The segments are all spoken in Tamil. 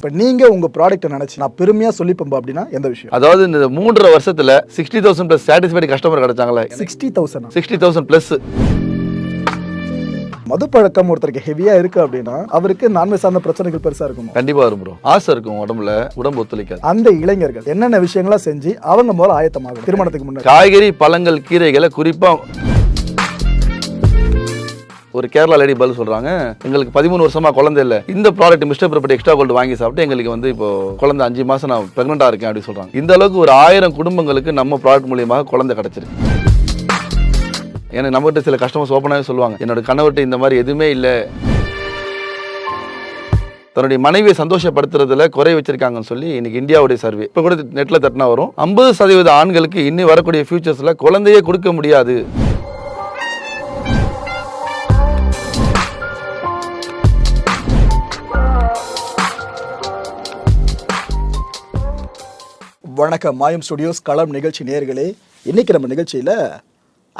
இப்போ நீங்கள் உங்கள் ப்ராடக்ட்டை நினச்சி நான் பெருமையாக சொல்லிப்போம் அப்படின்னா எந்த விஷயம்? அதாவது இந்த 3.5 வருஷத்துல 60,000 ப்ளஸ் சாட்டிஸ்ஃபைடு கஸ்டமர் கிடைச்சாங்களே. 60,000 ப்ளஸ். மது பழக்கம் ஒருத்தருக்கு ஹெவியா இருக்கு அப்படின்னா அவருக்கு நான்வெஜ் சார்ந்த பிரச்சனைகள் பெருசா இருக்கும். கண்டிப்பா வரும் ப்ரோ. ஆசை இருக்கும் உடம்புல, உடம்பு ஒத்துழைக்காது. அந்த இளைஞர்கள் என்னென்ன விஷயங்களா செஞ்சு அவங்க முதல்ல ஆயத்தமாகும் திருமணத்துக்கு முன்னாடி? காய்கறி, பழங்கள், கீரைகளை குறிப்பா ஒரு கேரளா லேடி பதில் சொல்றாங்க, எங்களுக்கு 13 வருஷமா குழந்தை இல்லை, இந்த product mister property extra gold வாங்கி சாப்பிட்டு எங்களுக்கு வந்து இப்போ குழந்தை 5 மாசம் நான் பிரெக்னெண்டா இருக்கேன் அப்படின்னு சொல்றாங்க. இந்த அளவுக்கு ஒரு 1000 குடும்பங்களுக்கு நம்ம ப்ராடக்ட் மூலியமாக குழந்தை கிடைச்சிருக்கு. ஏன்னா நம்மகிட்ட சில கஸ்டமர்ஸ் ஓப்பனாகவே சொல்லுவாங்க, என்னோட கணவர்கிட்ட இந்த மாதிரி எதுவுமே இல்லை, தன்னுடைய மனைவியை சந்தோஷப்படுத்துறதுல குறை வச்சிருக்காங்கன்னு சொல்லி இன்னைக்கு இந்தியாவுடைய சர்வே இப்போ கூட நெட்ல தட்டினா வரும். 50% ஆண்களுக்கு இன்னும் வரக்கூடிய ஃபியூச்சர்ஸ்ல குழந்தையே கொடுக்க முடியாது. வணக்கம் மாயம் ஸ்டுடியோஸ் களம் நிகழ்ச்சி நேயர்களே. இன்னைக்கு நம்ம நிகழ்ச்சியில்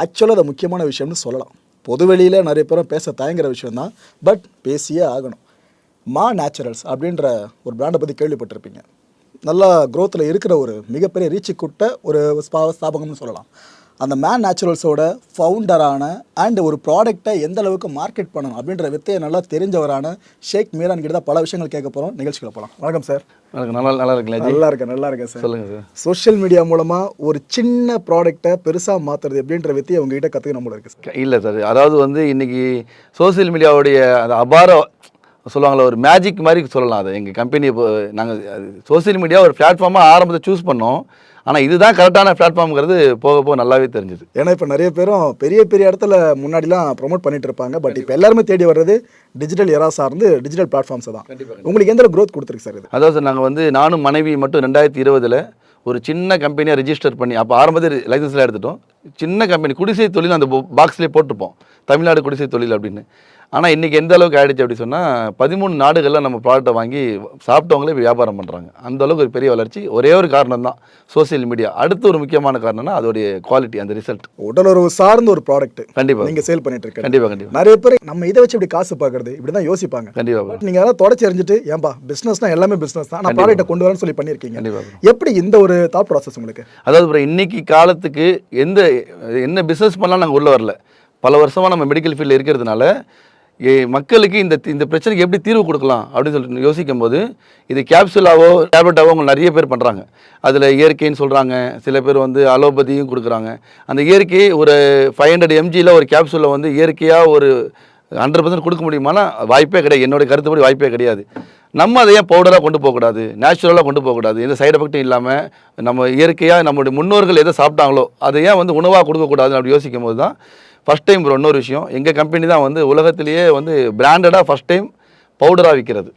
ஆக்சுவலாக அது முக்கியமான விஷயம்னு சொல்லலாம். பொதுவெளியில் நிறைய பேரும் பேச தயங்குற விஷயம்தான், பட் பேசியே ஆகணும். மா நேச்சுரல்ஸ் அப்படின்ற ஒரு பிராண்டை பற்றி கேள்விப்பட்டிருப்பீங்க. நல்லா க்ரோத்தில் இருக்கிற ஒரு மிகப்பெரிய ரீச்சு கூட்ட ஒரு ஸ்தாபகம்னு சொல்லலாம். அந்த மா நேச்சுரல்ஸோட ஃபவுண்டரான அண்ட் ஒரு ப்ராடக்டை எந்த அளவுக்கு மார்க்கெட் பண்ணணும் அப்படின்ற வித்தையை நல்லா தெரிஞ்சவரான ஷேக் மீரான் கிட்ட தான் பல விஷயங்கள் கேட்க போகிறோம். நிகழ்ச்சிகளை போகலாம். வணக்கம் சார். நல்லா இருக்கேன். நல்லா இருக்கேன் சார். சொல்லுங்கள் சார். சோஷியல் மீடியா மூலமாக ஒரு சின்ன ப்ராடக்டை பெருசாக மாற்றுறது எப்படின்ற வித்தையை உங்ககிட்ட கற்றுக்கணும் போல இருக்குது சார். இல்லை சார், அதாவது வந்து இன்னைக்கு சோசியல் மீடியாவுடைய அந்த அபார சொல்லுவாங்களே ஒரு மேஜிக் மாதிரி சொல்லலாம். அதை எங்கள் கம்பெனி நாங்கள் சோசியல் மீடியா ஒரு பிளாட்ஃபார்மாக ஆரம்பத்தை சூஸ் பண்ணோம். ஆனால் இதுதான் கரெக்டான பிளாட்ஃபார்ம்ங்கிறது போக போக நல்லாவே தெரிஞ்சுது. ஏன்னா இப்போ நிறைய பேரும் பெரிய பெரிய இடத்துல முன்னாடிலாம் ப்ரொமோட் பண்ணிட்டு இருப்பாங்க, பட் இப்போ எல்லாருமே தேடி வர்றது டிஜிட்டல் எரா சார்ந்து டிஜிட்டல் பிளாட்ஃபார்ம்ஸ் தான். உங்களுக்கு எந்த க்ரோத் கொடுத்துருக்கு சார் இது? அதாவது சார், நாங்கள் வந்து நானும் மனைவி மட்டும் 2020 ஒரு சின்ன கம்பெனியாக ரெஜிஸ்டர் பண்ணி, அப்போ ஆரம்பத்தில் லைசன்ஸ்லாம் எடுத்துட்டோம். சின்ன கம்பெனி, குடிசை தொழில் அந்த பாக்ஸ்லேயே போட்டிருப்போம், தமிழ்நாடு குடிசை தொழில் அப்படின்னு. ஆனால் இன்றைக்கி எந்த அளவுக்கு ஆகிடுச்சு அப்படி சொன்னால் 13 நாடுகளில் நம்ம ப்ராடக்ட்டை வாங்கி சாப்பிட்டவங்களே வியாபாரம் பண்ணுறாங்க. அந்த அளவுக்கு ஒரு பெரிய வளர்ச்சி. ஒரே ஒரு காரணம் தான் சோசியல் மீடியா. அடுத்து ஒரு முக்கியமான காரணம்னா அதோடைய குவாலிட்டி, அந்த ரிசல்ட். உடலுறவு சார்ந்த ஒரு ப்ராடக்ட் கண்டிப்பாக நீங்கள் சேல் பண்ணிட்டு இருக்கீங்க. கண்டிப்பாக நிறைய பேர் நம்ம இதை வச்சு இப்படி காசு பார்க்குறது இப்படி தான் யோசிப்பாங்க. கண்டிப்பாக நீங்கள் அதெல்லாம் தொடச்சி எறிஞ்சிட்டு ஏன்பா பிஸ்னஸ்னா எல்லாமே பிஸ்னஸ் தான், நான் ப்ராடக்ட்டை கொண்டு வரேன்னு சொல்லி பண்ணியிருக்கீங்க. கண்டிப்பாக. எப்படி இந்த ஒரு தாட் ப்ராசஸ் உங்களுக்கு? அதாவது அப்புறம் இன்னைக்கு காலத்துக்கு என்ன பிஸ்னஸ் பண்ணலாம் நாங்கள் உள்ளே வரல. பல வருஷமாக நம்ம மெடிக்கல் ஃபீல்டில் இருக்கிறதுனால மக்களுக்கு இந்த பிரச்சனைக்கு எப்படி தீர்வு கொடுக்கலாம் அப்படின்னு சொல்லிட்டு யோசிக்கும் போது இது கேப்சூலாவோ டேப்லெட்டாவோ அவங்க நிறைய பேர் பண்ணுறாங்க. அதில் இயற்கைன்னு சொல்கிறாங்க, சில பேர் வந்து அலோபதியும் கொடுக்குறாங்க. அந்த இயற்கை ஒரு 500 mgயில் ஒரு கேப்சூலில் வந்து இயற்கையாக ஒரு 100% கொடுக்க முடியுமானா வாய்ப்பே கிடையாது. என்னோடய கருத்துப்படி வாய்ப்பே கிடையாது. நம்ம அதை ஏன் பவுடராக கொண்டு போகக்கூடாது, நேச்சுரலாக கொண்டு போகக்கூடாது, எந்த சைடு எஃபெக்டும் இல்லாமல் நம்ம இயற்கையாக நம்மளுடைய முன்னோர்கள் எதை சாப்பிட்டாங்களோ அதை ஏன் வந்து உணவாக கொடுக்கக்கூடாதுன்னு அப்படி யோசிக்கும் போது தான் ஃபஸ்ட் டைம் ப்ரோ இன்னொரு விஷயம், எங்கள் கம்பெனி தான் வந்து உலகத்திலேயே வந்து பிராண்டடாக ஃபஸ்ட் டைம் பவுடராக விற்கிறது.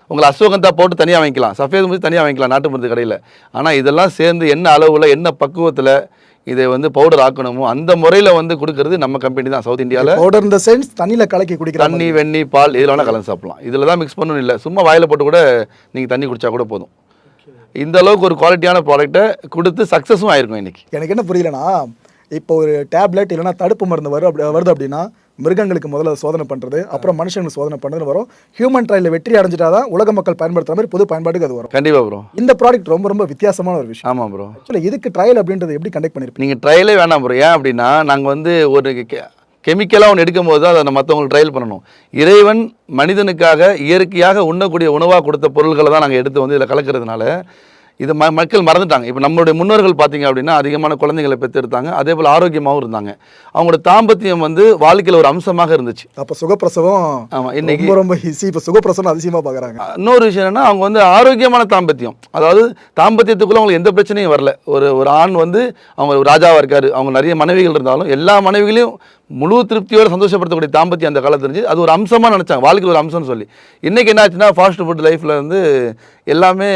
உங்களை அஸ்வகந்தா போட்டு தனியாக வாங்கிக்கலாம், சஃபேது முடிச்சு தனியாக வாங்கிக்கலாம் நாட்டு மருந்து கடையில். ஆனால் இதெல்லாம் சேர்ந்து என்ன அளவில் என்ன பக்குவத்தில் இதை வந்து பவுடர் ஆக்கணுமோ அந்த முறையில் வந்து கொடுக்கறது நம்ம கம்பெனி தான் சவுத் இந்தியாவில். பவுடர் இந்த சென்ஸ் தண்ணியில் கலக்கி குடிக்கிற தண்ணி, வெண்ணி, பால் இதில் வேணால் கலந்து சாப்பிடலாம். இதில் தான் மிக்ஸ் பண்ணணும் இல்லை, சும்மா வாயில் போட்டு கூட நீங்கள் தண்ணி குடித்தா கூட போதும். இந்த அளவுக்கு ஒரு குவாலிட்டியான ப்ராடக்ட்டை கொடுத்து சக்ஸஸும் ஆயிருக்கும். இன்றைக்கி எனக்கு என்ன புரியலன்னா, இப்போ ஒரு டேப்லெட் இல்லைனா தடுப்பு மருந்து வருது அப்படின்னா மிருகங்களுக்கு முதல்ல சோதனை பண்ணுறது, அப்புறம் மனுஷங்களுக்கு சோதனை பண்ணுறது வரும். ஹியூமன் ட்ரையலில் வெற்றி அடைஞ்சிட்டா தான் உலக மக்கள் பயன்படுத்துகிற மாதிரி பொது பயன்பாட்டுக்கு அது வரும். கண்டிப்பாக ப்ரோ. இந்த ப்ராடக்ட் ரொம்ப ரொம்ப வித்தியாசமான ஒரு விஷயம். ஆமாம் ப்ரோ. ஆக்சுவலி இதுக்கு ட்ரையல் அப்படின்றது எப்படி கண்டக்ட் பண்ணியிருப்பீங்க? நீங்கள் ட்ரையலே வேணாம் ப்ரோ. ஏன் அப்படின்னா நாங்கள் வந்து ஒரு கெமிக்கலாக ஒன்று எடுக்கும் போது தான் அதை மற்றவங்களுக்கு ட்ரையல் பண்ணணும். இறைவன் மனிதனுக்காக இயற்கையாக உண்ணக்கூடிய உணவாக கொடுத்த பொருள்களை தான் நாங்கள் எடுத்து வந்து இதில் கலக்கிறதுனால இது மக்கள் மறந்துட்டாங்க. இப்போ நம்மளுடைய முன்னோர்கள் பார்த்தீங்க அப்படின்னா அதிகமான குழந்தைகளை பெற்றெடுத்தாங்க, அதே போல் ஆரோக்கியமாகவும் இருந்தாங்க. அவங்களோட தாம்பத்தியம் வந்து வாழ்க்கையில் ஒரு அம்சமாக இருந்துச்சு. அப்போ சுகப்பிரசவம் ஆமாம் இன்னைக்கு ரொம்ப ஈஸி. இப்போ சுகப்பிரசவம் அதிசயமாக பார்க்குறாங்க. இன்னொரு விஷயம் என்னன்னா, அவங்க வந்து ஆரோக்கியமான தாம்பத்தியம், அதாவது தாம்பத்தியத்துக்குள்ளே அவங்களுக்கு எந்த பிரச்சனையும் வரல. ஒரு ஆண் வந்து அவங்க ராஜாவாக இருக்கார், அவங்க நிறைய மனைவிகள் இருந்தாலும் எல்லா மனைவிகளையும் முழு திருப்தியோடு சந்தோஷப்படுத்தக்கூடிய தாம்பத்தியம் அந்த காலத்தில் இருந்துச்சு. அது ஒரு அம்சமாக நினச்சாங்க, வாழ்க்கையில் ஒரு அம்சம்னு சொல்லி. இன்றைக்கி என்ன ஆச்சுன்னா ஃபாஸ்ட் ஃபுட் லைஃப்பில் வந்து எல்லாமே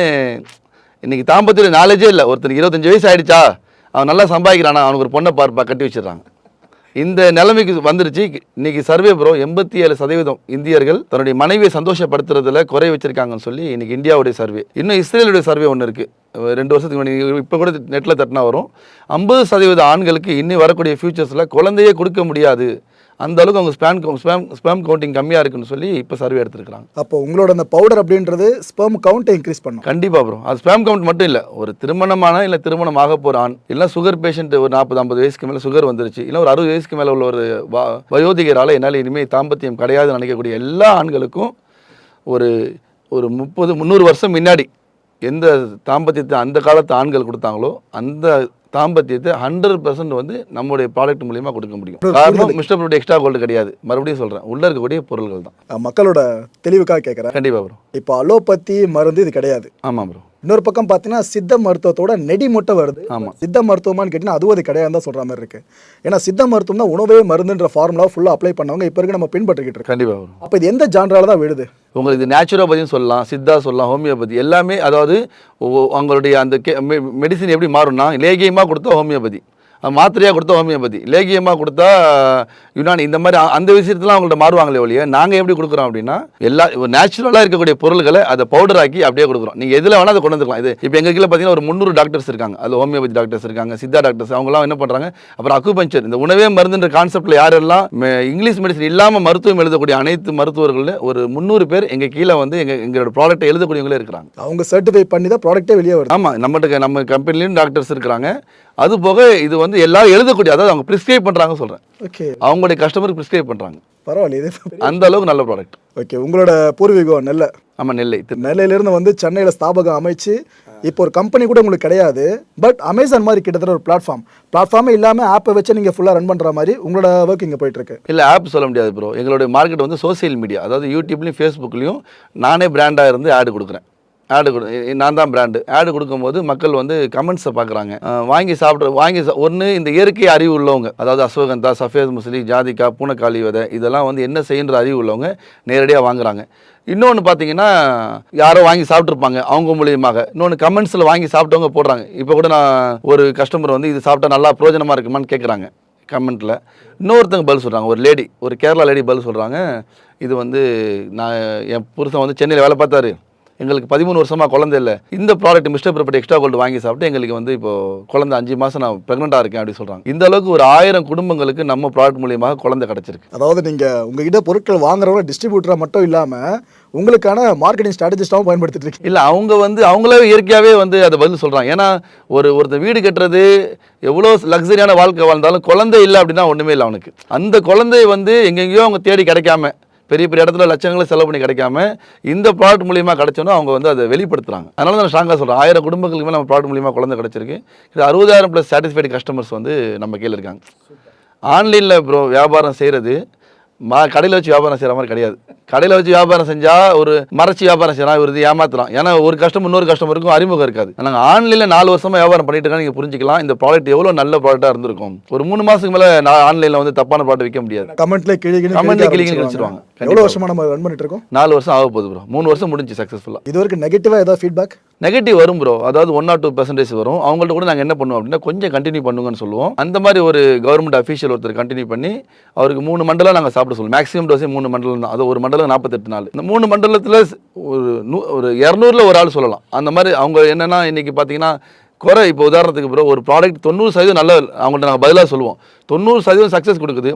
இன்றைக்கி தாம்பத்தியில் நாலேஜே இல்லை. ஒருத்தருக்கு 25 வயசு ஆகிடுச்சா, அவன் நல்லா சம்பாதிக்கிறானா, அவனுக்கு ஒரு பொண்ணை பார்ப்பா கட்டி வச்சிடறாங்க. இந்த நிலைமைக்கு வந்துருச்சு. இன்றைக்கி சர்வே ப்ரோ 87% இந்தியர்கள் தன்னுடைய மனைவியை சந்தோஷப்படுத்துறதுல குறை வச்சிருக்காங்கன்னு சொல்லி இன்றைக்கி இந்தியாவுடைய சர்வே. இன்னும் இஸ்ரேலுடைய சர்வே ஒன்று இருக்குது, 2 வருஷத்துக்கு முன்னாடி, இப்போ கூட நெட்டில் தட்டினா வரும். 50% ஆண்களுக்கு இன்னும் வரக்கூடிய ஃபியூச்சர்ஸில் குழந்தையே கொடுக்க முடியாது அந்த அளவுக்கு அவங்க ஸ்பேம் கவுண்டிங் கம்மியாக இருக்குன்னு சொல்லி இப்போ சர்வே எடுத்துருக்காங்க. அப்போ உங்களோட அந்த பவுடர் அப்படின்றது ஸ்பெர்ம் கவுண்ட்டை இன்க்ரீஸ் பண்ணும். கண்டிப்பாக ப்ரோ. அது ஸ்பேம் கவுண்ட் மட்டும் இல்லை, ஒரு திருமணமான இல்லை திருமணம் ஆக போகிற ஆண், இல்லை சுகர் பேஷண்ட், ஒரு 40-50 வயசுக்கு மேலே சுகர் வந்துருச்சு, இல்லை ஒரு 60 வயசுக்கு மேலே உள்ள ஒரு வயோதிகரால் என்னால் இனிமேல் தாம்பத்தியம் கிடையாதுன்னு நினைக்கக்கூடிய எல்லா ஆண்களுக்கும் ஒரு 30-300 வருஷம் முன்னாடி எந்த தாம்பத்தியத்தை அந்த காலத்து ஆண்கள் கொடுத்தாங்களோ அந்த தாம்பத்தியத்தை 100% வந்து நம்மளுடைய ப்ராடக்ட் மூலியமா கொடுக்க முடியும். காரணம் மிஸ்டர் ப்ரோட் எக்ஸ்ட்ரா கோல்டு கிடையாது, மறுபடியும் சொல்றேன், உள்ள இருக்கக்கூடிய பொருட்கள் தான். மக்களோட தெளிவுக்காக கேட்குறேன். கண்டிப்பா ப்ரோ. இப்போ அலோபதி மருந்து இது கிடையாது. ஆமா ப்ரோ. இன்னொரு பக்கம் பார்த்தீங்கன்னா சித்த மருத்துவத்தோட நெடி முட்டை வருது. ஆமாம், சித்த மருத்துவமானு கேட்டிங்கன்னா அதுவும் அது கிடையாது தான் சொல்கிற மாதிரி இருக்கு. ஏன்னா சித்த மருத்துவம் தான் உணவே மருந்துன்ற ஃபார்முலா ஃபுல்லாக அப்ளை பண்ணவங்க இப்போ இருக்க நம்ம பின்பற்றிக்கிட்டு இருக்கோம். கண்டிப்பாக வரும். அப்போ இது எந்த ஜான்ரால தான் விழுது? உங்களுக்கு இது நேச்சுரோபதியும் சொல்லலாம், சித்தா சொல்லலாம், ஹோமியோபதி எல்லாமே. அதாவது அவங்களுடைய அந்த மெடிசின் எப்படி மாறும்னா, லேகியமாக கொடுத்தா ஹோமியோபதி, மாத்திரையாக கொடுத்தா ஹோமியோபதி, லேகியமாக கொடுத்தா யுனானி, இந்த மாதிரி அந்த விஷயத்துலாம் அவங்கள்ட்ட மாறுவாங்களே ஒழிய நாங்கள் எப்படி கொடுக்குறோம் அப்படின்னா எல்லா நேச்சுரலாக இருக்கக்கூடிய பொருள்களை அதை பவுடர் ஆக்கி அப்படியே கொடுக்குறோம். நீங்கள் எதில் வேணால் அதை கொண்டு வந்துக்கலாம். இது இப்போ எங்கள் கீழே பார்த்தீங்கன்னா ஒரு 300 டாக்டர்ஸ் இருக்காங்க. அதில் ஹோமியோபதி டாக்டர்ஸ் இருக்காங்க, சித்தா டாக்டர்ஸ், அவங்களாம் என்ன பண்ணுறாங்க, அப்புறம் அக்குபஞ்சர், இந்த உணவே மருந்துன்ற கான்செப்டில் யாரெல்லாம் இங்கிலீஷ் மெடிசன் இல்லாமல் மருத்துவம் எழுதக்கூடிய அனைத்து மருத்துவர்களில் ஒரு 300 பேர் எங்கள் கீழே வந்து எங்களோட ப்ராடக்ட்டை எழுதக்கூடியவங்களே இருக்கிறாங்க. அவங்க சர்டிஃபை பண்ணி தான் ப்ராடக்ட்டே வெளியே வருது. ஆமாம், நம்ம கம்பெனிலையும் டாக்டர்ஸ் இருக்கிறாங்க. அது போக இது வந்து எல்லாரும் எழுதக்கூடிய, அதாவது அவங்க ப்ரிஸ்கிரைப் பண்ணுறாங்க சொல்கிறேன். ஓகே, அவங்களுடைய கஸ்டமருக்கு ப்ரிஸ்கிரைப் பண்ணுறாங்க. பரவாயில்ல, அந்த அளவுக்கு நல்ல ப்ராடக்ட். ஓகே, உங்களோட பூர்வீகம் நெல்லை. ஆமாம், நெல்லையிலேருந்து வந்து சென்னையில் ஸ்தாபகம் அமைச்சு இப்போ ஒரு கம்பெனி கூட உங்களுக்கு கிடையாது. பட் அமேசான் மாதிரி கிட்டத்தட்ட ஒரு பிளாட்ஃபார்மே இல்லாமல் ஆப்பை வச்சு நீங்கள் ஃபுல்லாக ரன் பண்ணுற மாதிரி உங்களோட ஒர்க் இங்கே போயிட்டுருக்கு. இல்லை, ஆப் சொல்ல முடியாது ப்ரோ. எங்களுடைய மார்க்கெட் வந்து சோசியல் மீடியா, அதாவது யூடியூப்லையும் ஃபேஸ்புக்லையும் நானே பிராண்டாக இருந்து ஆடு கொடுக்குறேன். நான் தான் பிராண்டு. ஆடு கொடுக்கும்போது மக்கள் வந்து கமெண்ட்ஸை பார்க்குறாங்க, ஒன்று இந்த இயற்கை அறிவு உள்ளவங்க, அதாவது அஸ்வகந்தா, சஃபேத் முஸ்லி, ஜாதிக்கா, பூனைக்காளி விதை, இதெல்லாம் வந்து என்ன செய்யுன்ற அறிவு உள்ளவங்க நேரடியாக வாங்குறாங்க. இன்னொன்று பார்த்தீங்கன்னா யாரோ வாங்கி சாப்பிட்ருப்பாங்க அவங்க மூலியமாக, இன்னொன்று கமெண்ட்ஸில் வாங்கி சாப்பிட்டவங்க போடுறாங்க. இப்போ கூட நான் ஒரு கஸ்டமர் வந்து இது சாப்பிட்டா நல்லா பிரயோஜனமாக இருக்குமான்னு கேட்குறாங்க கமெண்ட்டில். இன்னொருத்தங்க பதில் சொல்கிறாங்க, ஒரு லேடி, ஒரு கேரளா லேடி பதில் சொல்கிறாங்க, இது வந்து நான் என் புருஷன் வந்து சென்னையில் வேலை பார்த்தாரு, எங்களுக்கு 13 வருஷமாக குழந்தை இல்லை, இந்த product mister property extra gold வாங்கி சாப்பிட்டு எங்களுக்கு வந்து இப்போ குழந்தை 5 மாதம் நான் ப்ரெக்னெண்ட்டாக இருக்கேன் அப்படி சொல்கிறாங்க. இந்த அளவுக்கு ஒரு 1000 குடும்பங்களுக்கு நம்ம ப்ராடக்ட் மூலியமாக குழந்தை கிடச்சிருக்கு. அதாவது நீங்கள் உங்ககிட்ட பொருட்கள் வாங்குறவங்க டிஸ்ட்ரிபியூட்டராக மட்டும் இல்லாமல் உங்களுக்கான மார்க்கெட்டிங் ஸ்ட்ராட்டஜிஸ்டாகவும் பயன்படுத்திட்டு இருக்கு. இல்லை, அவங்க வந்து அவங்களே இயற்கையாகவே வந்து அதை பதில் சொல்கிறாங்க. ஏன்னா ஒருத்தர் வீடு கட்டுறது எவ்வளோ லக்ஸரியான வாழ்க்கை வாழ்ந்தாலும் குழந்தை இல்லை அப்படின்னா ஒன்றுமே இல்லை அவனுக்கு. அந்த குழந்தைய வந்து எங்கெங்கேயோ அவங்க தேடி கிடைக்காம, பெரிய பெரிய இடத்துல லட்சங்களை செலவு பண்ணி கிடைக்காம இந்த ப்ராடக்ட் மூலியமாக கிடைச்சோன்னா அவங்க வந்து அதை வெளிப்படுத்துறாங்க. அதனால தான் நான் ஸ்ட்ராங்காக சொல்கிறேன், 1000 குடும்பங்களுக்கு மேலே நம்ம ப்ராடக்ட் மூலியமாக குழந்தை கிடச்சிருக்கு. இது 60,000+ சாட்டிஸ்ஃபைடு கஸ்டமர்ஸ் வந்து நம்ம கீழே இருக்காங்க. ஆன்லைனில் ப்ரோ வியாபாரம் செய்கிறது கடையில் வச்சு வியாபாரம் செய்கிற மாதிரி கிடையாது. கடையில் வச்சு வியாபாரம் செஞ்சால் ஒரு மறைச்சி வியாபாரம் செய்யலாம், இவர் ஏமாத்துறான். ஏன்னா ஒரு கஸ்டமர் இன்னொரு கஸ்டமருக்கும் அறிமுகம் இருக்காது. நாங்கள் ஆன்லைனில் 4 வருஷமாக வியாபாரம் பண்ணிட்டு இருக்கோம். நீங்கள் புரிஞ்சிக்கலாம் இந்த ப்ராடக்ட் எவ்வளோ நல்ல ப்ராடக்டாக இருந்திருக்கும். ஒரு 3 மாதத்துக்கு மேலே நான் ஆன்லைனில் வந்து தப்பான ப்ராடக்ட் விற்க முடியாது. கமெண்ட்ல கிளிக்கு வச்சிருவாங்க. எவ்வளோ வருஷமாக நம்ம ரன் பண்ணிட்டு இருக்கோம்? 4 வருஷம் ஆக போகுது ப்ரோ. 3 வருஷம் முடிஞ்சு சக்ஸஸ்ஃபுல்லாக. இது வரைக்கும் நெகட்டிவாக ஏதாவது ஃபீட்பேக்? நெகட்டிவ் வரும் ப்ரோ, அதாவது 1 or 2% வரும். அவங்கள்ட்ட கூட நாங்கள் என்ன பண்ணுவோம் அப்படின்னா கொஞ்சம் கண்டினியூ பண்ணுங்கன்னு சொல்லுவோம். அந்த மாதிரி ஒரு கவர்மெண்ட் அஃபீஷியல் ஒருத்தர் கண்டினியூ பண்ணி அவருக்கு 3 மண்டலம் நாங்கள் சாப்பிட சொல்லுவோம். மேக்ஸிமம் டோஸே 3 மண்டலம் தான். அது ஒரு மண்டலம் 48 நாள். இந்த 3 மண்டலத்தில் ஒரு 200ல் ஒரு ஆள் சொல்லலாம். அந்த மாதிரி அவங்க என்னென்னா இன்றைக்கி பார்த்தீங்கன்னா குறை, இப்போ உதாரணத்துக்கு ப்ரோ ஒரு ப்ராடக்ட் 90% நல்ல அவங்கள்ட்ட நாங்கள் பதிலாக சொல்லுவோம். 90% சக்ஸஸ் கொடுக்குது,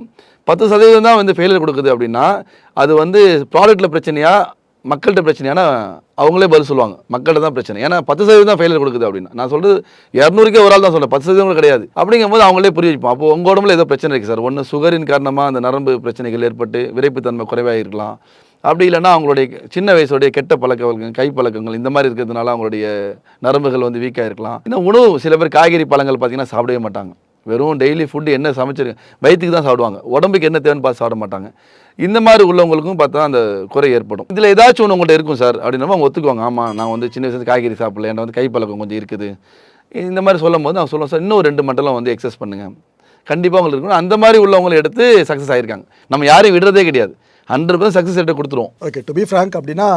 10% தான் வந்து ஃபெயிலியர் கொடுக்குது அப்படின்னா அது வந்து ப்ராடக்ட்டில் பிரச்சனையா மக்கள்கிட்ட பிரச்சனையான அவங்களே பதில் சொல்லுவாங்க. மக்கள்கிட்ட தான் பிரச்சனை. ஏன்னா 10% தான் ஃபெயிலியர் கொடுக்குது அப்படின்னா நான் சொல்கிறது 200க்கே ஒரு ஆள் தான் சொல்கிறேன், 10% கிடையாது. அப்படிங்கும்போது அவங்களே புரிய வைப்போம். அப்போ உங்கள் உடம்புல ஏதோ பிரச்சனை இருக்குது சார். ஒன்று சுகரின் காரணமாக அந்த நரம்பு பிரச்சனைகள் ஏற்பட்டு விரைப்புத்தன்மை குறைவாக இருக்கலாம். அப்படி இல்லைன்னா அவங்களுடைய சின்ன வயசுடைய கெட்ட பழக்க வழக்கங்கள், கை பழக்கங்கள் இந்த மாதிரி இருக்கிறதுனால அவங்களுடைய நரம்புகள் வந்து வீக்காக இருக்கலாம். இன்னும் உணவு, சில பேர் காய்கறி பழங்கள் பார்த்தீங்கன்னா சாப்பிடவே மாட்டாங்க. வெறும் டெய்லி ஃபுட்டு என்ன சமைச்சிருக்கு வயிற்றுக்கு தான் சாப்பிடுவாங்க, உடம்புக்கு என்ன தேவைன்னு பார்த்து சாப்பிட மாட்டாங்க. இந்த மாதிரி உள்ளவங்களுக்கும் பார்த்தா அந்த குறை ஏற்படும். இதில் ஏதாச்சும் ஒன்று உங்கள்கிட்ட இருக்கும் சார் அப்படின்னா அவங்க ஒத்துக்குவாங்க. ஆமாம், நான் வந்து சின்ன வயசு காய்கறி சாப்பிடல, என்கிட்ட வந்து கை பழக்கம் கொஞ்சம் இருக்குது. இந்த மாதிரி சொல்லும் போது நான் சொல்லுவேன் சார் இன்னும் 2 மண்டலம் வந்து எக்ஸஸ் பண்ணுங்கள், கண்டிப்பாக உங்களுக்கு இருக்கணும். அந்த மாதிரி உள்ளவங்களை எடுத்து சக்ஸஸ் ஆகிருக்காங்க. நம்ம யாரையும் விடுறதே கிடையாது, 100% சக்ஸஸ் ரேட்டை கொடுத்துருவோம். ஓகே, டு பி ஃப்ராங்க் அப்படின்னா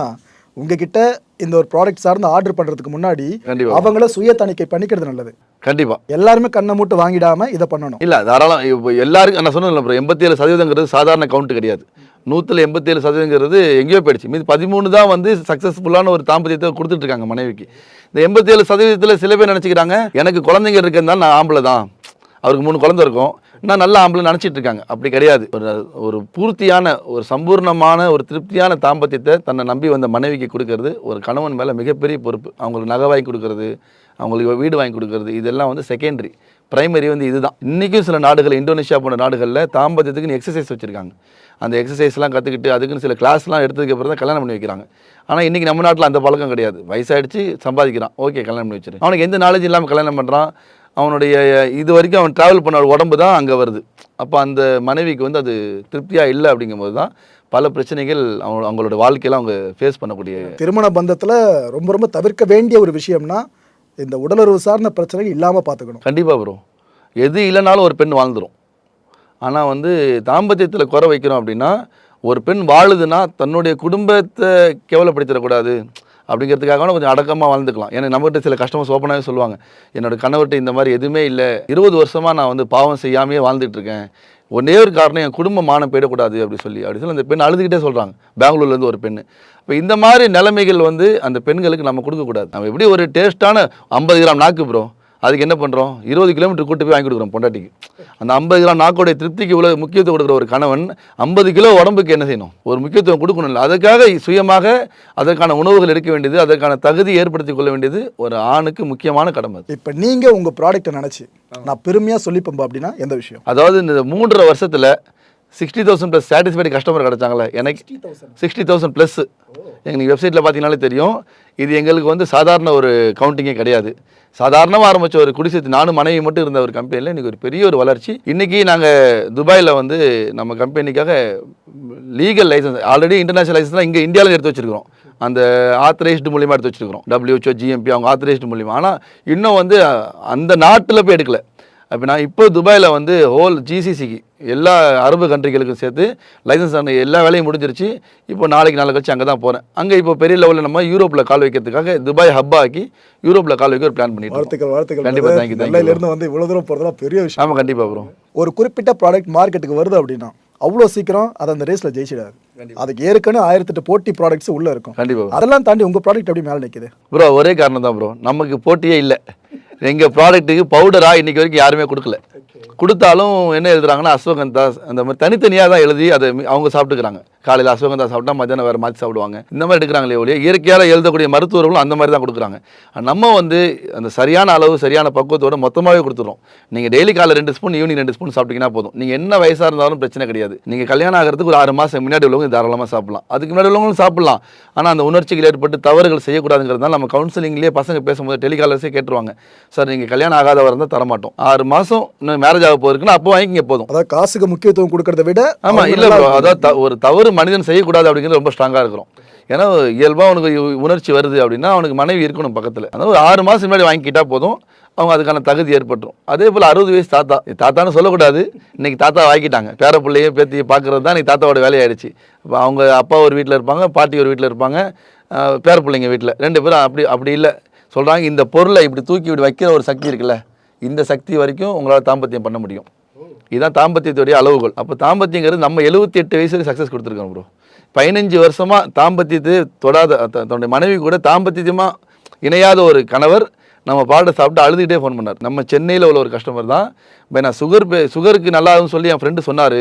உங்ககிட்ட இந்த ஒரு ப்ராடக்ட் சார்ந்து ஆர்டர் பண்ணுறதுக்கு முன்னாடி அவங்கள சுய தணிக்கை பண்ணிக்கிறது நல்லது. கண்டிப்பாக எல்லாருமே கண்ணை மூட்டு வாங்கிடாம இதை பண்ணணும். இல்லை தாராளம். இப்போ எல்லாருக்கும் நான் சொன்னேன் அப்புறம் 87% சாதாரண கவுண்ட் கிடையாது. 100ல் 87% எங்கேயோ போயிடுச்சு. மீது 13 தான் வந்து சக்ஸஸ்ஃபுல்லான ஒரு தாம்பத்தியத்தை கொடுத்துட்டு இருக்காங்க மனைவிக்கு. இந்த 87% சில பேர் நினச்சிக்கிறாங்க எனக்கு குழந்தைங்க இருக்கிறதுனால நான் ஆம்பளை தான், அவருக்கு 3 குழந்தை இருக்கும், நான் நல்ல ஆம்பளை நினச்சிட்டு இருக்காங்க. அப்படி கிடையாது. ஒரு பூர்த்தியான, ஒரு சம்பூர்ணமான, ஒரு திருப்தியான தாம்பத்தியத்தை தன்னை நம்பி வந்த மனைவிக்கு கொடுக்கறது ஒரு கணவன் மேலே மிகப்பெரிய பொறுப்பு. அவங்களுக்கு நகை வாங்கி கொடுக்கறது, அவங்களுக்கு வீடு வாங்கி கொடுக்கறது, இதெல்லாம் வந்து செகண்டரி. பிரைமரி வந்து இதுதான். இன்றைக்கும் சில நாடுகள், இந்தோனேஷியா போன்ற நாடுகளில் தாம்பத்தியத்துக்குன்னு எக்ஸசைஸ் வச்சுருக்காங்க. அந்த எக்ஸசைஸ்லாம் கற்றுக்கிட்டு அதுக்குன்னு சில கிளாஸ்லாம் எடுத்ததுக்கு அப்புறம் தான் கல்யாணம் பண்ணி வைக்கிறாங்க. ஆனால் இன்றைக்கி நம்ம நாட்டில் அந்த பழக்கம் கிடையாது. வயசாகிடுச்சு, சம்பாதிக்கிறான், ஓகே கல்யாணம் பண்ணி வச்சிரு. அவனுக்கு எந்த நாலேஜ் இல்லாமல் கல்யாணம் பண்ணுறான். அவனுடைய இது வரைக்கும் அவன் ட்ராவல் பண்ண உடம்பு தான் அங்கே வருது. அப்போ அந்த மனைவிக்கு வந்து அது திருப்தியாக இல்லை. அப்படிங்கும்போது தான் பல பிரச்சனைகள் அவங்களோட வாழ்க்கையில் அவங்க ஃபேஸ் பண்ணக்கூடிய. திருமண பந்தத்தில் ரொம்ப ரொம்ப தவிர்க்க வேண்டிய ஒரு விஷயம்னா இந்த உடலுறவு சார்ந்த பிரச்சனைகள் இல்லாமல் பார்த்துக்கணும். கண்டிப்பாக வரும். எது இல்லைனாலும் ஒரு பெண் வாழ்ந்துடும். ஆனால் வந்து தாம்பத்தியத்தில் குறை வைக்கிறோம் அப்படின்னா, ஒரு பெண் வாழுதுன்னா தன்னுடைய குடும்பத்தை கேவலப்படுத்திடக்கூடாது அப்படிங்கிறதுக்காக கொஞ்சம் அடக்கமாக வாழ்ந்துக்கலாம். ஏன்னா நம்மகிட்ட சில கஸ்டமர்ஸ் ஓப்பனாகவே சொல்லுவாங்க, என்னோட கணவர்கிட்ட இந்த மாதிரி எதுவுமே இல்லை, 20 வருஷமாக நான் வந்து பாவம் செய்யாமையே வாழ்ந்துட்டுருக்கேன், ஒரே ஒரு காரணம் என் குடும்ப மானம் போயிடக்கூடாது அப்படி சொல்லி அந்த பெண் அழுதுகிட்டே சொல்கிறாங்க. பெங்களூர்லேருந்து ஒரு பெண். இப்போ இந்த மாதிரி நிலைமைகள் வந்து அந்த பெண்களுக்கு நம்ம கொடுக்கக்கூடாது. நம்ம எப்படி ஒரு டேஸ்ட்டான 50 கிராம் நாக்கு ப்ரோ, அதுக்கு என்ன பண்ணுறோம், 20 கிலோமீட்டர் கூட்டு போய் வாங்கி கொடுக்குறோம் பொண்டாட்டிக்கு. அந்த 50 கிராம் நாக்கோடைய திருப்திக்கு இவ்வளோ முக்கியத்துவம் கொடுக்குற ஒரு கணவன் 50 கிலோ உடம்புக்கு என்ன செய்யணும், ஒரு முக்கியத்துவம் கொடுக்கணும் இல்லை. அதுக்காக சுயமாக அதற்கான உணவுகள் எடுக்க வேண்டியது, அதற்கான தகுதி ஏற்படுத்தி கொள்ள வேண்டியது ஒரு ஆணுக்கு முக்கியமான கடமை. இப்போ நீங்கள் உங்கள் ப்ராடக்ட்டை நினச்சி நான் பெருமையாக சொல்லிப்போம் அப்படின்னா எந்த விஷயம்? அதாவது இந்த 3.5 வருஷத்தில் 60,000 ப்ளஸ் சாட்டிஸ்ஃபைடு கஸ்டமர் கிடச்சாங்களே எனக்கு. 60,000 ப்ளஸ் எங்களுக்கு வெப்சைட்டில் பார்த்தீங்கன்னாலே தெரியும். இது எங்களுக்கு வந்து சாதாரண ஒரு கவுண்டிங்கே கிடையாது. சாதாரணமாக ஆரம்பித்த ஒரு குடிசை, நானும் மனைவி மட்டும் இருந்த ஒரு கம்பெனியில் இன்றைக்கி ஒரு பெரிய ஒரு வளர்ச்சி. இன்றைக்கி நாங்கள் துபாயில் வந்து நம்ம கம்பெனிக்காக லீகல் லைசன்ஸ், ஆல்ரெடி இன்டர்நேஷனல் லைசன்ஸ்லாம் இங்கே இந்தியாவில் எடுத்து வச்சுருக்கிறோம். அந்த ஆத்தரைஸ்டு மூலியமாக எடுத்து வச்சுருக்கிறோம். WHO, GMP அவங்க ஆத்தரைஸ்டு மூலியமாக. ஆனால் இன்னும் வந்து அந்த நாட்டில் போய் எடுக்கலை. அப்போ நான் இப்போ துபாயில் வந்து ஹோல் GCCக்கு எல்லா அரபு கண்ட்ரிகளுக்கும் சேர்த்து லைசன்ஸ் எல்லா வேலையும் முடிஞ்சிருச்சு. இப்போ நாளைக்கு கழிச்சு அங்கே தான் போகிறேன். அங்கே இப்போ பெரிய லெவலில் நம்ம யூரோப்பில் கால் வைக்கிறதுக்காக துபாய் ஹப்பாக்கி யூரோப்பில் கால் வைக்க ஒரு பிளான் பண்ணிட்டு. வாழ்த்துக்கள். கண்டிப்பாக தேங்க்யூ. இருந்து வந்து இவ்வளோ தூரம் போகிறதுலாம் பெரிய விஷயம். ஆமாம் கண்டிப்பாக ப்ரோ. ஒரு குறிப்பிட்ட ப்ராடக்ட் மார்க்கெட்டுக்கு வருது அப்படின்னா அவ்வளோ சீக்கிரம் அதை அந்த ரேஸில் ஜெயிச்சிடாது. அதுக்கு ஏற்கனவே 1008 போட்டி ப்ராடக்ட்ஸ் உள்ளே இருக்கும். கண்டிப்பாக. அதெல்லாம் தாண்டி உங்கள் ப்ராடக்ட் எப்படி மேலே நிற்குது ப்ரோ? ஒரே காரணம் தான் ப்ரோ, நமக்கு போட்டியே இல்லை. எங்கள் ப்ராடக்ட்டுக்கு பவுடராக இன்றைக்கி வரைக்கும் யாருமே கொடுக்கல. கொடுத்தாலும் என்ன எழுதுறாங்கன்னா அஸ்வகந்தா அந்த மாதிரி தனித்தனியாக தான் எழுதி அதை அவங்க சாப்பிட்டுக்கிறாங்க. காலையில் அஸ்வகந்தா சாப்பிட்டா மத்தியானம் வேறு மாற்றி சாப்பிடுவாங்க. இந்த மாதிரி எடுக்கிறாங்களே ஒழிய இயற்கையாக எழுதக்கூடிய மருத்துவர்களும் அந்த மாதிரி தான் கொடுக்குறாங்க. நம்ம வந்து அந்த சரியான அளவு சரியான பக்குவத்தோடு மொத்தமாகவே கொடுத்துருவோம். நீங்கள் டெய்லி காலை 2 ஸ்பூன் ஈவினிங் 2 ஸ்பூன் சாப்பிட்டீங்கன்னா போதும். நீங்கள் என்ன வயசாக இருந்தாலும் பிரச்சனை கிடையாது. நீங்கள் கல்யாணம் ஆகிறதுக்கு ஒரு 6 மாதம் முன்னாடி உள்ளவங்க தாராளமாக சாப்பிடலாம், அதுக்கு முன்னாடி உள்ளவங்களும் சாப்பிடலாம். ஆனால் அந்த உணர்ச்சிகள் ஏற்பட்டு தவறுகள் செய்யக்கூடாதுங்கிறதுனால நம்ம கவுன்சிலிங்லேயே பசங்க பேசும்போது டெலிகாலர்ஸே கேட்டுருவாங்க, சார் நீங்கள் கல்யாணம் ஆகாதவர் இருந்தால் தரமாட்டோம், 6 மாதம் இன்னும் மேரேஜ் ஆக போயிருக்குன்னா அப்போ வாங்கிங்க போதும். அதாவது காசுக்கு முக்கியத்துவம் கொடுக்கறத விட. ஆமாம் இல்லை ப்ரோ, அதாவது ஒரு தவறு மனிதன் செய்யக்கூடாது அப்படிங்கிறது ரொம்ப ஸ்ட்ராங்காக இருக்கிறோம். ஏன்னா இயல்பாக அவனுக்கு உணர்ச்சி வருது அப்படின்னா அவனுக்கு மனைவி இருக்கணும் பக்கத்தில். அதாவது ஒரு 6 மாதம் முன்னாடி வாங்கிக்கிட்டா போதும், அவங்க அதுக்கான தகுதி ஏற்பட்டுரும். அதே போல் 60 வயசு தாத்தான்னு சொல்லக்கூடாது, இன்னைக்கு தாத்தா வாங்கிட்டாங்க. பேர பிள்ளையே பேத்தியை பார்க்குறது தான் இன்னைக்கு தாத்தாவோட வேலையாயிடுச்சு. இப்போ அவங்க அப்பா ஒரு வீட்டில் இருப்பாங்க, பாட்டி ஒரு வீட்டில் இருப்பாங்க, பேர பிள்ளைங்க வீட்டில் 2 பேரும் அப்படி இல்லை சொல்கிறாங்க. இந்த பொருளை இப்படி தூக்கி இப்படி வைக்கிற ஒரு சக்தி இருக்குல்ல, இந்த சக்தி வரைக்கும் உங்களால் தாம்பத்தியம் பண்ண முடியும். இதுதான் தாம்பத்தியத்துடைய அளவுகள். அப்போ தாம்பத்தியங்கிறது நம்ம 78 வயசு வரை சக்ஸஸ் கொடுத்துருக்கோம் ப்ரோ. 15 வருஷமாக தாம்பத்தியத்தை தொடாத தன்னுடைய மனைவி கூட தாம்பத்தியமாக இணையாத ஒரு கணவர் நம்ம பாட்டை சாப்பிட்டு அழுதுகிட்டே ஃபோன் பண்ணார். நம்ம சென்னையில் உள்ள ஒரு கஸ்டமர் தான். இப்போ நான் சுகருக்கு நல்லாதுன்னு சொல்லி என் ஃப்ரெண்டு சொன்னார்,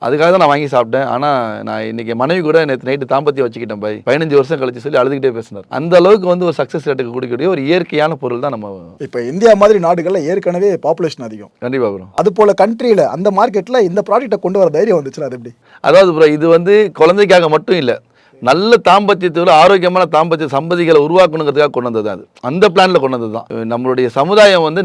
அதுக்காக தான் நான் வாங்கி சாப்பிட்டேன். ஆனால் நான் இன்றைக்கி மனைவி கூட நேற்று நைட்டு தாம்பத்தியம் வச்சுக்கிட்டேன் பை 15 வருஷம் கழிச்சு சொல்லி அழுதுகிட்டே பேசினார். அந்த அளவுக்கு வந்து ஒரு சக்ஸஸ் ரேட்டுக்கு கொடுக்கக்கூடிய ஒரு இயற்கையான பொருள் தான் நம்ம. இப்போ இந்தியா மாதிரி நாடுகளில் ஏற்கனவே பாப்புலேஷன் அதிகம். கண்டிப்பாக வரும். அது போல் கண்ட்ரியில் அந்த மார்க்கெட்டில் இந்த ப்ராடக்ட்டை கொண்டு வர தைரியம் வந்துச்சுன்னா அது எப்படி? அதாவது ப்ரோ, இது வந்து குழந்தைக்காக மட்டும் இல்லை, நல்ல தாம்பத்தியத்தோட ஆரோக்கியமான தாம்பத்திய சம்பதிகளை உருவாக்கணுங்கிறதுக்காக கொண்டு வந்தது. அது அந்த பிளானில் கொண்டு வந்தது தான். நம்மளுடைய சமுதாயம் வந்து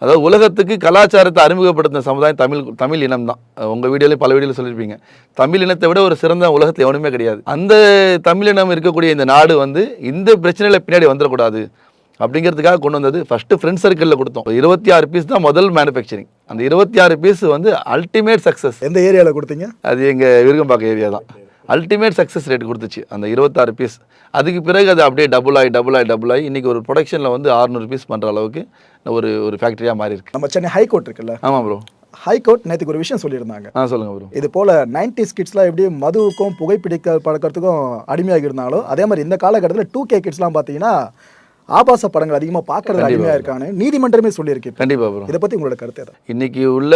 அதாவது உலகத்துக்கு கலாச்சாரத்தை அறிமுகப்படுத்தின சமுதாயம் தமிழ் இனம் தான். உங்கள் வீடியோலையும் பல வீடியோவில் சொல்லியிருப்பீங்க, தமிழ் இனத்தை விட ஒரு சிறந்த உலகத்தில் எவனுமே கிடையாது. அந்த தமிழ் இனம் இருக்கக்கூடிய இந்த நாடு வந்து இந்த பிரச்சனையில் பின்னாடி வந்துடக்கூடாது அப்படிங்கிறதுக்காக கொண்டு வந்தது. ஃபஸ்ட்டு ஃப்ரெண்ட் சர்க்கிளில் கொடுத்தோம். 26 பீஸ் தான் முதல் மேனுஃபேக்சரிங். அந்த 26 பீஸ் வந்து அல்டிமேட் சக்ஸஸ். எந்த ஏரியாவில் கொடுத்தீங்க? அது எங்கள் விருகம்பாக்கம் ஏரியா தான். அல்டிமேட் சக்ஸஸ் ரேட் கொடுத்துச்சு அந்த 26 பீஸ். அதுக்கு பிறகு அது அப்படியே டபுள் ஆகி இன்றைக்கி ஒரு ப்ரொடக்ஷனில் வந்து 600 பீஸ் பண்ணுற அளவுக்கு ஒரு ஃபேக்ட்ரியாக மாறி இருக்கு. நம்ம சென்னை ஹைகோர்ட் இருக்குல்ல? ஆமாம் ப்ரோ. ஹைகோர்ட் நேற்றுக்கு ஒரு விஷயம் சொல்லியிருந்தாங்க. சொல்லுங்கள் ப்ரோ. இது போல் 90s கிட்ஸ்லாம் எப்படி மதுவுக்கும் புகைப்பிடிக்க பழக்கிறதுக்கும் அடிமையாக இருந்தாலும் அதே மாதிரி இந்த காலகட்டத்தில் 2K கிட்ஸ்லாம் பார்த்தீங்கன்னா ஆபாச படங்கள் அதிகமாக பார்க்கறது அடிமையாக இருக்கான்னு நீதிமன்றமே சொல்லியிருக்கு. கண்டிப்பாக ப்ரோ. இதை பற்றி உங்களோட கருத்து எதாவது? இன்றைக்கி உள்ள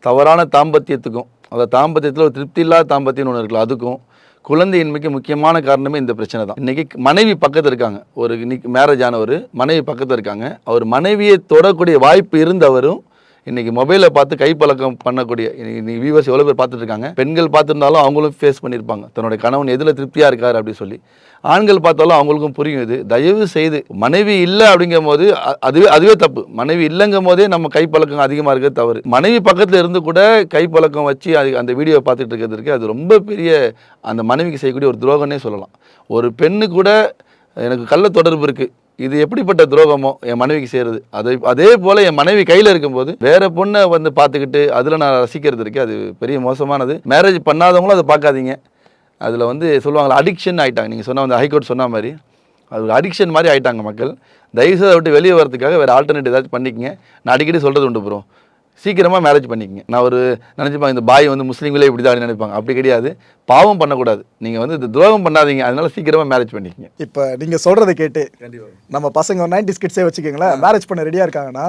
தவறான தாம்பத்தியத்துக்கும், அந்த தாம்பத்தியத்தில் ஒரு திருப்தி இல்லாத தாம்பத்தியம்னு ஒன்று இருக்குல்ல, அதுக்கும் குழந்தையின்மைக்கு முக்கியமான காரணமே இந்த பிரச்சனை தான். இன்றைக்கி மனைவி பக்கத்தில் இருக்காங்க, ஒரு இன்னைக்கு மேரேஜ் ஆனவர் மனைவி பக்கத்தில் இருக்காங்க, அவர் மனைவியை தொடக்கூடிய வாய்ப்பு இருந்தவரும் இன்றைக்கி மொபைலை பார்த்து கைப்பழக்கம் பண்ணக்கூடிய இன்னைக்கு வியூவர்ஸ் எவ்வளோ பேர் பார்த்துட்டு இருக்காங்க. பெண்கள் பார்த்துருந்தாலும் அவங்களும் ஃபேஸ் பண்ணியிருப்பாங்க, தன்னுடைய கணவன் எதில் திருப்தியாக இருக்கார் அப்படின்னு சொல்லி. ஆண்கள் பார்த்தாலும் அவங்களுக்கும் புரியும். இது தயவு செய்து மனைவி இல்லை அப்படிங்கும் போது அதுவே தப்பு. மனைவி இல்லைங்கும் போதே நம்ம கைப்பழக்கம் அதிகமாக இருக்கிறது தவறு. மனைவி பக்கத்தில் இருந்து கூட கைப்பழக்கம் வச்சு அந்த வீடியோவை பார்த்துட்டு இருக்கிறதுக்கு அது ரொம்ப பெரிய அந்த மனைவிக்கு செய்யக்கூடிய ஒரு துரோகம்னே சொல்லலாம். ஒரு பெண்ணு கூட எனக்கு கள்ள தொடர்பு இருக்குது, இது எப்படிப்பட்ட துரோகமோ என் மனைவிக்கு செய்கிறது. அதே போல் என் மனைவி கையில் இருக்கும்போது வேறு பொண்ணை வந்து பார்த்துக்கிட்டு அதில் நான் ரசிக்கிறது இருக்குது, அது பெரிய மோசமானது. மேரேஜ் பண்ணாதவங்களும் அதை பார்க்காதீங்க. அதில் வந்து சொல்லுவாங்களா, அடிக்ஷன் ஆகிட்டாங்க. நீங்கள் சொன்ன அந்த ஹைகோர்ட் சொன்ன மாதிரி அது ஒரு அடிக்ஷன் மாதிரி ஆகிட்டாங்க மக்கள். தயவுசெய்து அதை விட்டு வெளியே வரதுக்காக வேறு ஆல்டர்னேட் ஏதாச்சும் பண்ணிக்கங்க. நான் அடிக்கடி சொல்கிறது உண்டு ப்ரோ, சீக்கிரமாக மேரேஜ் பண்ணிக்கங்க. நான் ஒரு நினச்சிப்பாங்க இந்த பாய் வந்து முஸ்லீம்களே இப்படி தான் நினைப்பாங்க, அப்படி கிடையாது. பாவம் பண்ணக்கூடாது, நீங்கள் வந்து இது துரோகம் பண்ணாதீங்க, அதனால சீக்கிரமாக மேரேஜ் பண்ணிக்கங்க. இப்போ நீங்கள் சொல்கிறத கேட்டு நம்ம பசங்க 90s கிட்ஸே வச்சுக்கோங்களேன், மேரேஜ் பண்ண ரெடியாக இருக்காங்கன்னா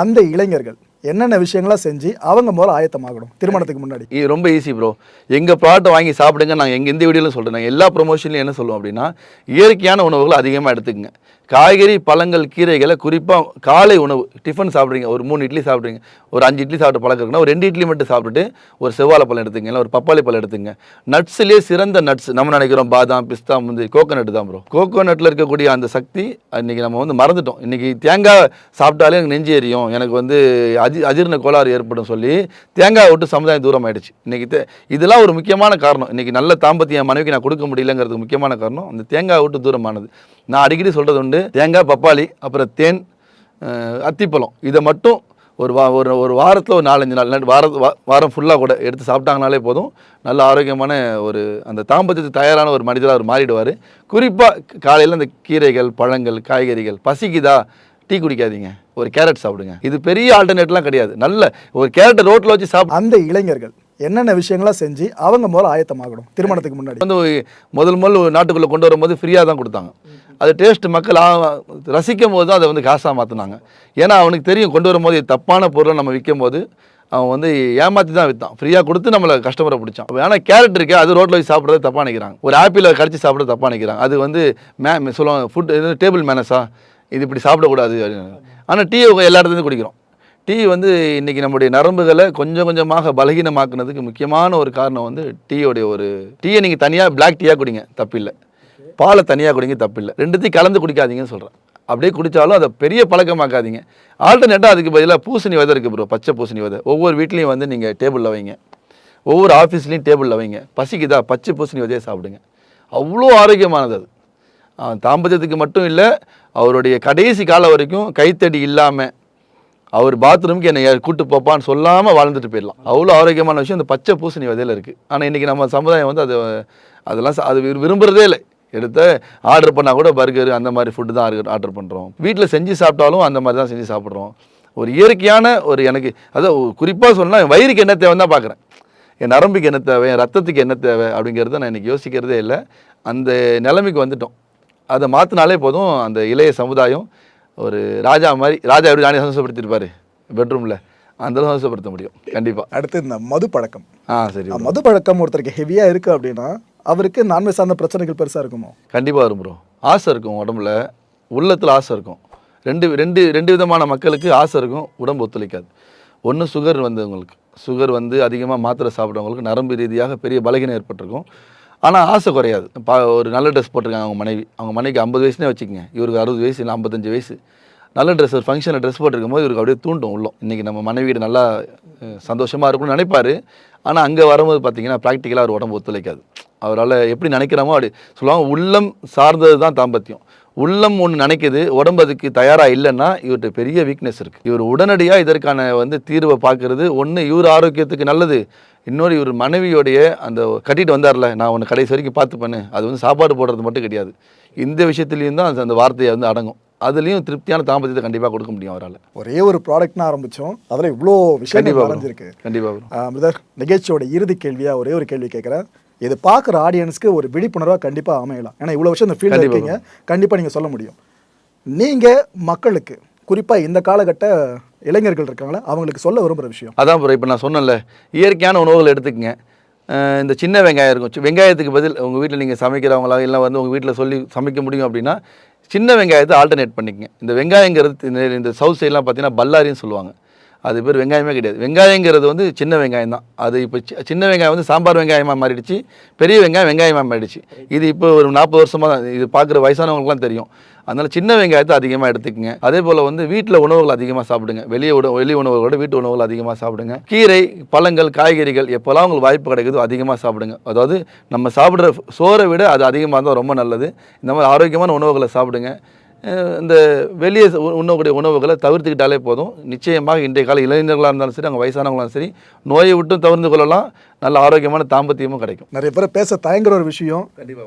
அந்த இளைஞர்கள் என்னென்ன விஷயங்கள்லாம் செஞ்சு அவங்க முதல்ல ஆயத்தமாகணும் திருமணத்துக்கு முன்னாடி? இது ரொம்ப ஈஸி ப்ரோ. எங்கள் ப்ராடக்ட்டை வாங்கி சாப்பிடுங்க. நாங்கள் எந்த வீடியோவில் சொல்கிறேன், நாங்கள் எல்லா ப்ரொமோஷன்லையும் என்ன சொல்லுவோம் அப்படின்னா, இயற்கையான உணவுகளை அதிகமாக எடுத்துக்கங்க. காய்கறி, பழங்கள், கீரைகளை குறிப்பாக காலை உணவு டிஃபன் சாப்பிட்றீங்க, ஒரு 3 இட்லி சாப்பிட்றீங்க, ஒரு 5 இட்லி சாப்பிட்டு பழக்கம் இருக்குன்னா ஒரு 2 இட்லி மட்டும் சாப்பிட்டுட்டு ஒரு செவ்வாழை பழம் எடுத்துங்க, இல்லை ஒரு பப்பாளி பழம் எடுத்துங்க. நட்ஸ்லேயே சிறந்த நட்ஸ் நம்ம நினைக்கிறோம் பாதாம், பிஸ்தா, முந்திரி, கோகோனட் தான் ப்ரோ. கோகோனட்டில் இருக்கக்கூடிய அந்த சக்தி இன்றைக்கி நம்ம வந்து மறந்துட்டோம். இன்றைக்கி தேங்காய் சாப்பிட்டாலே எனக்கு நெஞ்சு எரியும், எனக்கு வந்து அஜீரண கோளாறு ஏற்படும் சொல்லி தேங்காய் விட்டு சமுதாயம் தூரம் ஆயிடுச்சு. இன்றைக்கி இதெல்லாம் ஒரு முக்கியமான காரணம். இன்றைக்கி நல்ல தாம்பத்தியம் மனைவிக்கு நான் கொடுக்க முடியலங்கிறதுக்கு முக்கியமான காரணம் அந்த தேங்காய் விட்டு தூரமானது. நான் அடிக்கடி சொல்கிறது உண்டு, தேங்காய், பப்பாளி, அப்புறம் தேன், அத்திப்பழம், இதை மட்டும் ஒரு வாரத்தில் ஒரு 4-5 நாள் வாரம் ஃபுல்லாக கூட எடுத்து சாப்பிட்டாங்கனாலே போதும். நல்ல ஆரோக்கியமான ஒரு அந்த தாம்பத்தியத்துக்கு தயாரான ஒரு மனிதராக அவர் மாறிடுவார். குறிப்பாக காலையில் அந்த கீரைகள், பழங்கள், காய்கறிகள், பசிக்குதா டீ குடிக்காதீங்க, ஒரு கேரட் சாப்பிடுங்க. இது பெரிய ஆல்டர்னேட்லாம் கிடையாது. நல்ல ஒரு கேரட்டை ரோட்டில் வச்சு அந்த இளைஞர்கள் என்னென்ன விஷயங்களாம் செஞ்சு அவங்க முதல்ல ஆயத்தமாகணும் திருமணத்துக்கு முன்னாடி? வந்து முதல் நாட்டுக்குள்ளே கொண்டு வரும்போது ஃப்ரீயாக தான் கொடுத்தாங்க. அது டேஸ்ட் மக்கள் ரசிக்கும் போது தான் அதை வந்து காசாக மாற்றினாங்க. ஏன்னா அவனுக்கு தெரியும் கொண்டு வரும்போது தப்பான பொருளை நம்ம விற்கும் போது அவன் வந்து ஏமாற்றி தான் விற்றான், ஃப்ரீயாக கொடுத்து நம்மளை கஸ்டமரை பிடிச்சான். ஆனால் கேரட் இருக்கே அது ரோட்டில் வச்சு சாப்பிட்றது தப்பாக நினைக்கிறாங்க, ஒரு ஆப்பிளை கடிச்சு சாப்பிட்றது தப்பாக நினைக்கிறாங்க. அது வந்து சொல்லுவாங்க ஃபுட் டேபிள் மேனஸா, இது இப்படி சாப்பிடக்கூடாது அப்படின்னு. ஆனால் டீ எல்லா இடத்துலேருந்து குடிக்கிறோம். டீ வந்து இன்றைக்கி நம்முடைய நரம்புகளை கொஞ்சம் கொஞ்சமாக பலகீனமாக்குனதுக்கு முக்கியமான ஒரு காரணம் வந்து டீயை நீங்கள் தனியாக பிளாக் டீயாக குடிங்க தப்பில்லை, பாலை தனியாக குடிங்க தப்பில்லை, ரெண்டுத்தையும் கலந்து குடிக்காதீங்கன்னு சொல்கிறேன். அப்படியே குடித்தாலும் அதை பெரிய பழக்கமாக்காதீங்க. ஆல்டர்னேட்டாக அதுக்கு பதிலாக பூசணி விதை இருக்குது ப்ரோ, பச்சை பூசணி விதை ஒவ்வொரு வீட்லேயும் வந்து நீங்கள் டேபிளில் வைங்க, ஒவ்வொரு ஆஃபீஸ்லேயும் டேபிளில் வைங்க. பசிக்குதா பச்சை பூசணி விதையை சாப்பிடுங்க, அவ்வளோ ஆரோக்கியமானது அது. தாம்பத்தியத்துக்கு மட்டும் இல்லை, அவருடைய கடைசி காலம் வரைக்கும் கைத்தடி இல்லாமல் அவர் பாத்ரூமுக்கு என்னை கூட்டு போப்பான்னு சொல்லாமல் வாழ்ந்துட்டு போயிடலாம். அவ்வளோ ஆரோக்கியமான விஷயம் இந்த பச்சை பூசணி விதையில் இருக்குது. ஆனால் இன்றைக்கி நம்ம சமுதாயம் வந்து அதெல்லாம் விரும்புகிறதே இல்லை. எடுத்து ஆர்டர் பண்ணால் கூட பர்கர் அந்த மாதிரி ஃபுட்டு தான் ஆர்டர் பண்ணுறோம். வீட்டில் செஞ்சு சாப்பிட்டாலும் அந்த மாதிரி தான் செஞ்சு சாப்பிட்றோம். ஒரு இயற்கையான எனக்கு அதாவது குறிப்பாக சொன்னால் என் வயிறுக்கு என்ன தேவைன்னு தான் பார்க்குறேன், என் நரம்புக்கு என்ன தேவை, என் ரத்தத்துக்கு என்ன தேவை அப்படிங்கிறத நான் இன்றைக்கி யோசிக்கிறதே இல்லை. அந்த நிலைமைக்கு வந்துட்டோம். அதை மாற்றினாலே போதும், அந்த இளைய சமுதாயம் ஒரு ராஜா மாதிரி, ராஜா எப்படி ராணி சந்தோஷப்படுத்திருப்பாரு பெட்ரூமில், அந்த சந்தோஷப்படுத்த முடியும் கண்டிப்பாக. அடுத்து இந்த மது பழக்கம். சரி, மது பழக்கம் ஒருத்தருக்கு ஹெவியாக இருக்குது அப்படின்னா அவருக்கு நான்வெஜ் சார்ந்த பிரச்சனைகள் பெருசாக இருக்குமோ? கண்டிப்பாக வரும் ப்ரோ. ஆசை இருக்கும் உடம்புல, உள்ளத்தில் ஆசை இருக்கும். ரெண்டு விதமான மக்களுக்கு ஆசை இருக்கும், உடம்பு ஒத்துழைக்காது. ஒன்று சுகர் வந்தவங்களுக்கு, சுகர் வந்து அதிகமாக மாத்திரை சாப்பிட்றவங்களுக்கு நரம்பு ரீதியாக பெரிய பலகீனம் ஏற்பட்டிருக்கும். ஆனால் ஆசை குறையாது. ஒரு நல்ல ட்ரெஸ் போட்டிருக்காங்க அவங்க மனைவிக்கு 50 வயசுனே வச்சுக்கோங்க, இவருக்கு 60 வயசு இல்லை 55 வயசு. நல்ல ட்ரெஸ், ஒரு ஃபங்க்ஷனில் ட்ரெஸ் போட்டிருக்கும் போது இவருக்கு அப்படியே தூண்டும் உள்ளம், இன்றைக்கி நம்ம மனைவிகிட்ட நல்லா சந்தோஷமாக இருக்கும்னு நினைப்பார். ஆனால் அங்கே வரும்போது பார்த்தீங்கன்னா ப்ராக்டிக்கலாக அவர் உடம்பு ஒத்துழைக்காது. அவரால் எப்படி நினைக்கிறோமோ அப்படி சொல்லுவாங்க, உள்ளம் சார்ந்தது தான் தாம்பத்தியம். உள்ளம் ஒன்று நினைக்கிது, உடம்பு அதுக்கு தயாராக இல்லைன்னா இவர்கிட்ட பெரிய வீக்னஸ் இருக்குது. இவர் உடனடியாக இதற்கான வந்து தீர்வை பார்க்குறது ஒன்று இவர் ஆரோக்கியத்துக்கு நல்லது, இன்னொரு இவர் மனைவியோடைய அந்த கட்டிட்டு வந்தார்ல, நான் உன்னை கடைசி வரைக்கும் பார்த்துப்பேன்னு, அது வந்து சாப்பாடு போடுறது மட்டும் கிடையாது, இந்த விஷயத்துலேயும் தான் அந்த வார்த்தையை வந்து அடங்கும். அதுலேயும் திருப்தியான தாம்பத்தியத்தை கண்டிப்பாக கொடுக்க முடியும் அவரால். ஒரே ஒரு ப்ராடக்ட்னா ஆரம்பித்தோம், அதில் இவ்வளோ விஷயம் வரைஞ்சிருக்கு. கண்டிப்பாக பிரதர், நிகழ்ச்சியோட இறுதி கேள்வியாக ஒரே ஒரு கேள்வி கேட்குறேன். இது பார்க்குற ஆடியன்ஸ்க்கு ஒரு விழிப்புணர்வாக கண்டிப்பாக அமையலாம். ஏன்னா இவ்வளோ விஷயம் இந்த ஃபீல்டில் இருக்கீங்க, கண்டிப்பாக நீங்கள் சொல்ல முடியும். நீங்கள் மக்களுக்கு குறிப்பாக இந்த காலகட்ட இளைஞர்கள் இருக்காங்களா அவங்களுக்கு சொல்ல விரும்புகிற விஷயம்? அதான் ப்ரோ, இப்போ நான் சொன்னேன்ல, இயற்கையான உணவுகள் எடுத்துக்கங்க. இந்த சின்ன வெங்காயம் இருக்கும், வெங்காயத்துக்கு பதில் உங்கள் வீட்டில் நீங்கள் சமைக்கிறவங்களா இல்லை வந்து உங்கள் வீட்டில் சொல்லி சமைக்க முடியும் அப்படின்னா சின்ன வெங்காயத்தை ஆல்டர்னேட் பண்ணிக்கங்க. இந்த வெங்காயங்கிறது இந்த சவுத் சைட்லாம் பார்த்தீங்கன்னா பல்லாரின்னு சொல்லுவாங்க, அது பேர் வெங்காயமே கிடையாது. வெங்காயங்கிறது வந்து சின்ன வெங்காயம் தான். அது இப்போ சின்ன வெங்காயம் வந்து சாம்பார் வெங்காயமாக மாறிடுச்சு, பெரிய வெங்காயம் வெங்காயமாக மாறிடுச்சு. இது இப்போ ஒரு 40 வருஷமாக தான் இது பார்க்குற வயசானவங்களுக்குலாம் தெரியும். அதனால் சின்ன வெங்காயத்தை அதிகமாக எடுத்துக்கங்க. அதே போல் வந்து வீட்டில் உணவுகள் அதிகமாக சாப்பிடுங்க. வெளி உணவுகளோட வீட்டு உணவுகள் அதிகமாக சாப்பிடுங்க. கீரை, பழங்கள், காய்கறிகள் எப்போல்லாம் உங்களுக்கு வாய்ப்பு கிடைக்குதோ அதிகமாக சாப்பிடுங்க. அதாவது நம்ம சாப்பிட்ற சோறை விட அது அதிகமாக இருந்தால் ரொம்ப நல்லது. இந்த மாதிரி ஆரோக்கியமான உணவுகளை சாப்பிடுங்க. இந்த வெளியே உண்ணக்கூடிய உணவுகளை தவிர்த்துக்கிட்டாலே போதும். நிச்சயமாக இன்றைய கால இளைஞர்களாக இருந்தாலும் சரி, அவங்க வயசானவங்களாலும் சரி, நோயை விட்டும் தவிர்த்து கொள்ளலாம். நல்ல ஆரோக்கியமான தாம்பத்தியமும் கிடைக்கும். நிறைய பேர் பேச தயங்குற ஒரு விஷயம்,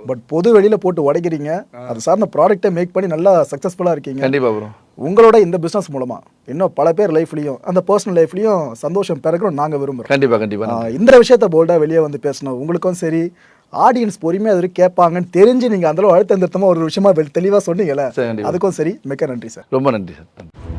பட் பொது வெளியில் போட்டு உடைக்கிறீங்க, அது சார்ந்த ப்ராடக்ட்டை மேக் பண்ணி நல்லா சக்ஸஸ்ஃபுல்லாக இருக்கீங்க. கண்டிப்பாக ப்ரோ. உங்களோட இந்த பிஸ்னஸ் மூலமாக இன்னும் பல பேர் லைஃப்லையும் அந்த பர்சனல் லைஃப்லையும் சந்தோஷம் பிறகுறோம் நாங்கள் விரும்புகிறோம். கண்டிப்பாக. இந்த விஷயத்தை போல்டாக வெளியே வந்து பேசணும். உங்களுக்கும் சரி, ஆடியன்ஸ் பொறுமையாக அது கேட்பாங்கன்னு தெரிஞ்சு நீங்கள் அந்தளவு அழுத்தம் திருத்தமாக ஒரு விஷயமா தெளிவாக சொன்னீங்கல்ல, அதுக்கும் சரி, மிக்க நன்றி சார். ரொம்ப நன்றி சார்.